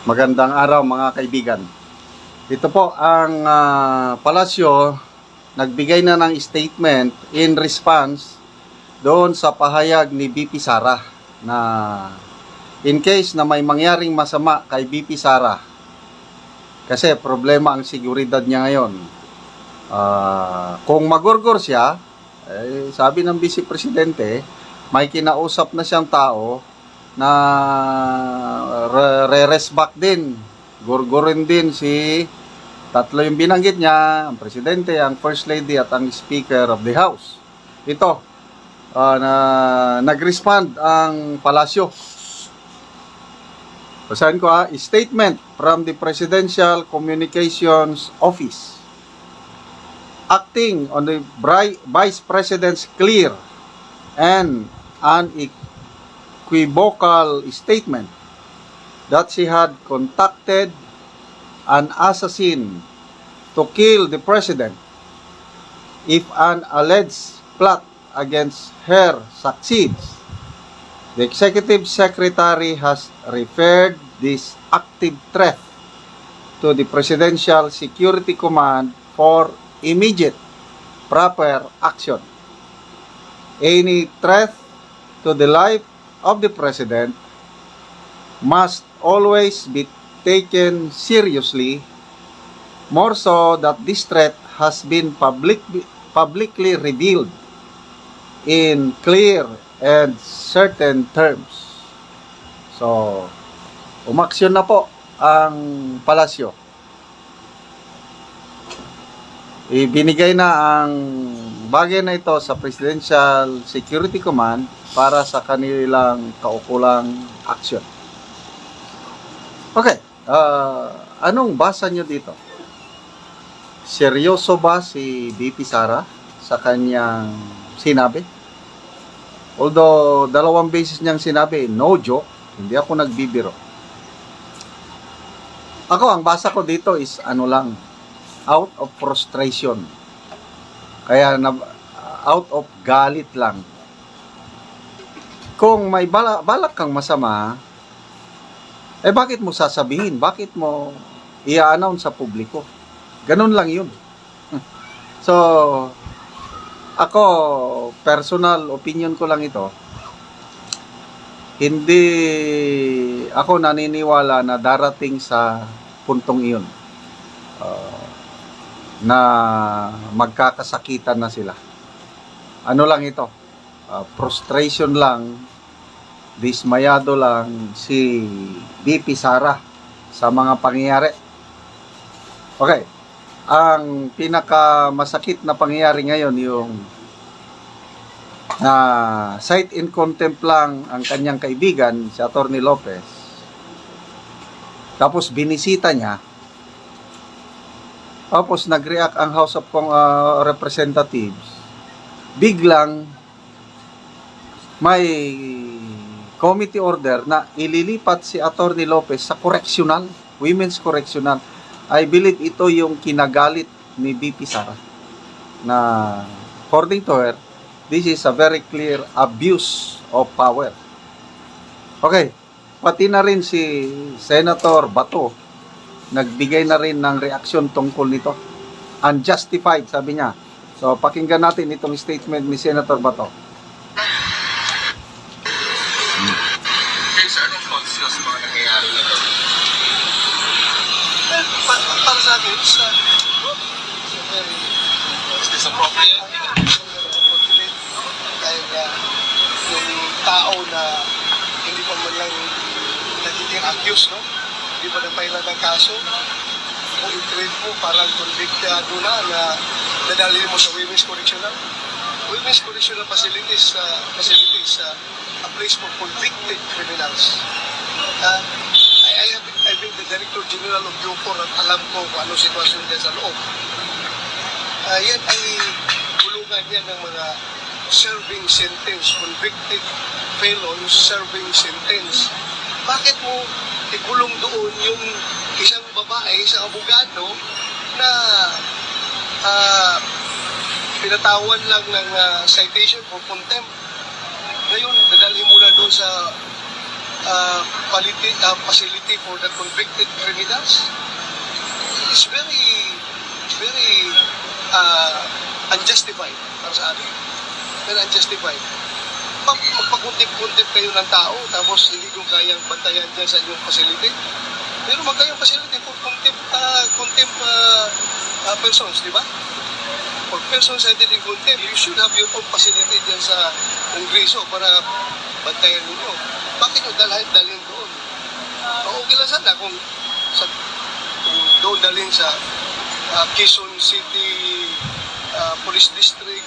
Magandang araw mga kaibigan. Ito po ang palasyo nagbigay na ng statement in response doon sa pahayag ni BP Sara na in case na may mangyaring masama kay BP Sara, kasi problema ang seguridad niya ngayon. Kung magorgor siya, sabi ng Vice Presidente, may kinausap na siyang tao na re-rest back din. Gurgurin din si tatlo yung binanggit niya, ang Presidente, ang First Lady at ang Speaker of the House. Ito, nag-respond ang palasyo. Basahin ko statement from the Presidential Communications Office. Acting on the Vice President's clear and unequivocal statement that she had contacted an assassin to kill the President if an alleged plot against her succeeds. The Executive Secretary has referred this active threat to the Presidential Security Command for immediate proper action. Any threat to the life of the President must always be taken seriously, more so that this threat has been publicly revealed in clear and certain terms. So, umaksyon na po ang palasyo. Ibinigay na ang bagay na ito sa Presidential Security Command para sa kanilang kaukulang aksyon. Okay, anong basa nyo dito? Seryoso ba si BP Sara sa kanyang sinabi? Although, 2 beses niyang sinabi, no joke, hindi ako nagbibiro. Ako, ang basa ko dito is out of frustration. Kaya, out of galit lang. Kung may balak kang masama, bakit mo sasabihin? Bakit mo i-announce sa publiko? Ganun lang yun. So, ako, personal opinion ko lang ito. Hindi ako naniniwala na darating sa puntong iyon. Na magkakasakitan na sila. Ano lang ito? Frustration lang, dismayado lang si BP Sara sa mga pangyayari. Okay. Ang pinakamasakit na pangyayari ngayon yung sight in contempt lang ang kanyang kaibigan, si Atty. Lopez. Tapos binisita niya. Tapos nag-react ang House of Representatives. Biglang may committee order na ililipat si Atty. Lopez sa correctional, women's correctional. I believe ito yung kinagalit ni BP Sara. Na according to her, this is a very clear abuse of power. Okay, pati na rin si Senator Bato nagbigay na rin ng reaksyon tungkol nito. Unjustified, sabi niya. So, pakinggan natin itong statement ni Senator Bato. Sa anong conscious mga nangyayari nito? Para sa akin, is this appropriate? dahil yung tao na hindi pa man lang nagiging accused, no? Hindi pa napailan ng kaso, kung i-treat mo parang convictado na dadalhin mo sa women's correctional. Women's correctional facilities a place for convicted criminals. I've been the Director General of UPOR at alam ko kung anong sitwasyon dyan sa loob. Yan ay bulungan yan ng mga serving sentence, convicted felons serving sentence. Bakit mo ikulong doon yung isang babae, isang abogado na pinatawan lang ng citation for contempt? Ngayon, dadalhin mo na doon sa facility for the convicted criminals is very unjustified para sa atin. Very unjustified. Magpakuntip-kuntip kayo ng tao tapos hindi ko kayang bantayan dyan sa inyong facility. Pero magkayong facility for contempt persons, di ba? For persons cited in contempt, you should have your own facility dyan sa Kongreso para bantayan ninyo. Bakit nyo dalhin doon? Okay lang sana kung doon dalhin sa Quezon City Police District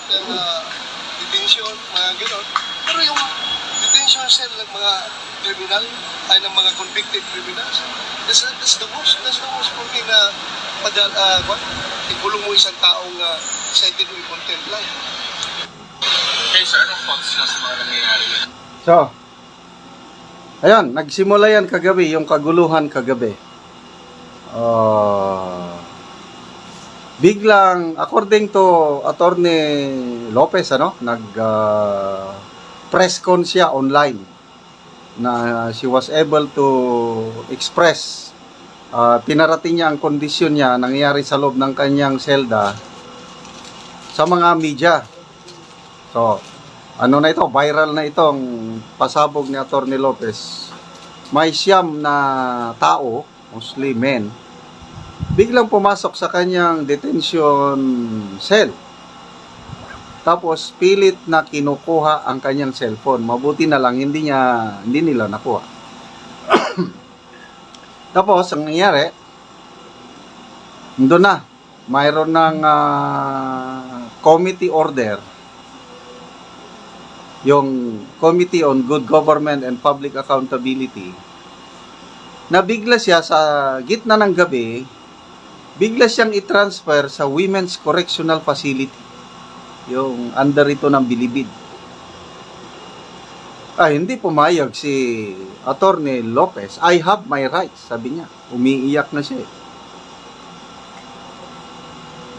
detention, mga gano'n. Pero yung detention cell ng mga criminal, ay ng mga convicted criminals, that's the worst for me na ikulong mo isang taong cited in contempt lang. Okay, sir, anong thoughts nyo sa mga nangyayari yun? So, ayun, nagsimula yan kagabi, yung kaguluhan kagabi. Biglang, according to Attorney Lopez, press con siya online na she was able to express, pinarating niya ang kondisyon niya, nangyayari sa loob ng kanyang selda sa mga media. So, ano na ito, viral na itong pasabog ni Attorney Lopez. May siyam na tao, mostly men, biglang pumasok sa kanyang detention cell. Tapos pilit na kinukuha ang kanyang cellphone. Mabuti na lang hindi nila nakuha. Tapos ang nangyari, doon na mayroon ng committee order, yung Committee on Good Government and Public Accountability, na bigla siya sa gitna ng gabi, bigla siyang i-transfer sa Women's Correctional Facility, yung under ito ng Bilibid. Hindi pumayag si Attorney Lopez. I have my rights, sabi niya. Umiiyak na siya.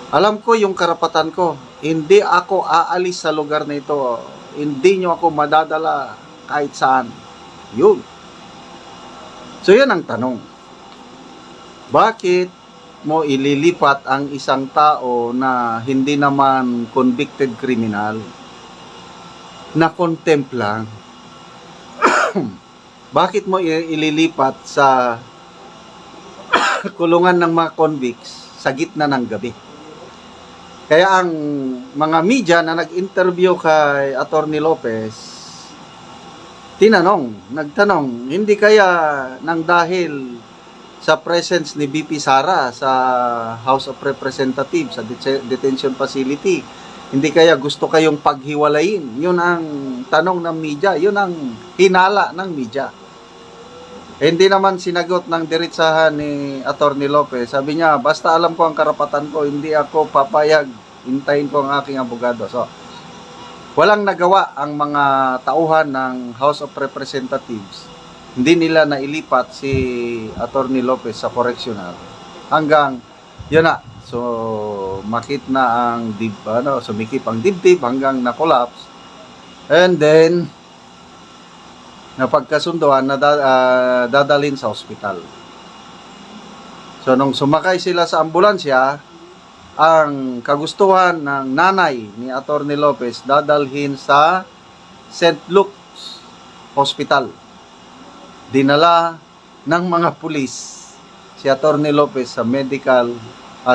Alam ko yung karapatan ko. Hindi ako aalis sa lugar na ito. Hindi nyo ako madadala kahit saan. Yun. So yun ang tanong. Bakit mo ililipat ang isang tao na hindi naman convicted criminal, na contempt lang? Bakit mo ililipat sa kulungan ng mga convicts sa gitna ng gabi? Kaya ang mga media na nag-interview kay Attorney Lopez, nagtanong, hindi kaya nang dahil sa presence ni BP Sara sa House of Representatives, sa detention facility, hindi kaya gusto kayong paghiwalayin? Yun ang tanong ng media, yun ang hinala ng media. Hindi naman sinagot ng diretsahan ni Attorney Lopez. Sabi niya, basta alam ko ang karapatan ko, hindi ako papayag, hintayin ko ang aking abogado. So, walang nagawa ang mga tauhan ng House of Representatives. Hindi nila nailipat si Attorney Lopez sa correctional. Hanggang, yun na. So, makit na ang sumikip ang dibdib hanggang na-collapse. And then, napagkasunduan na dadalhin sa ospital. So, nung sumakay sila sa ambulansya, ang kagustuhan ng nanay ni Attorney Lopez, dadalhin sa St. Luke's Hospital. Dinala ng mga pulis si Attorney Lopez sa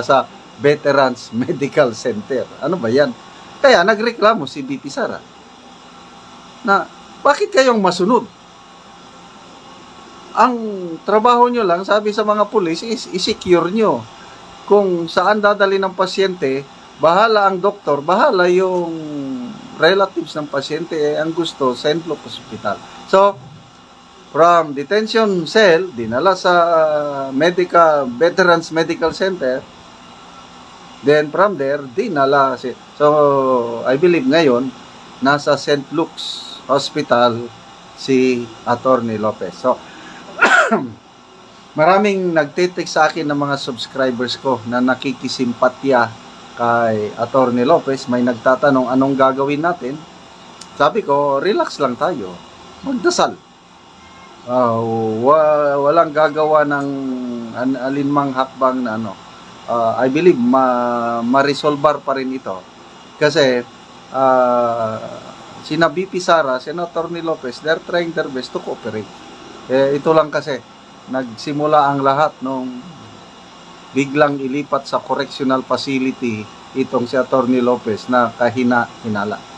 sa Veterans Medical Center. Ano ba yan? Kaya nagreklamo si BP Sara na bakit kayong masunod? Ang trabaho nyo lang, sabi sa mga pulis, is i-secure nyo. Kung saan dadali ng pasyente, bahala ang doktor, bahala yung relatives ng pasyente, ang gusto, St. Luke's Hospital. So, from detention cell, dinala sa Veterans Medical Center, then from there, dinala. So, I believe ngayon, nasa St. Luke's Hospital si Attorney Lopez. So, maraming nagte-text sa akin ng mga subscribers ko na nakikisimpatya kay Attorney Lopez. May nagtatanong anong gagawin natin. Sabi ko, relax lang tayo. Magdasal. walang gagawa ng alinmang hakbang na ano. I believe ma-resolvar pa rin ito. Kasi sina BP Sara, Senator ni Lopez, they're trying their best to cooperate. Ito lang kasi, nagsimula ang lahat nung biglang ilipat sa correctional facility itong si Atty. Lopez na kahina-hinala.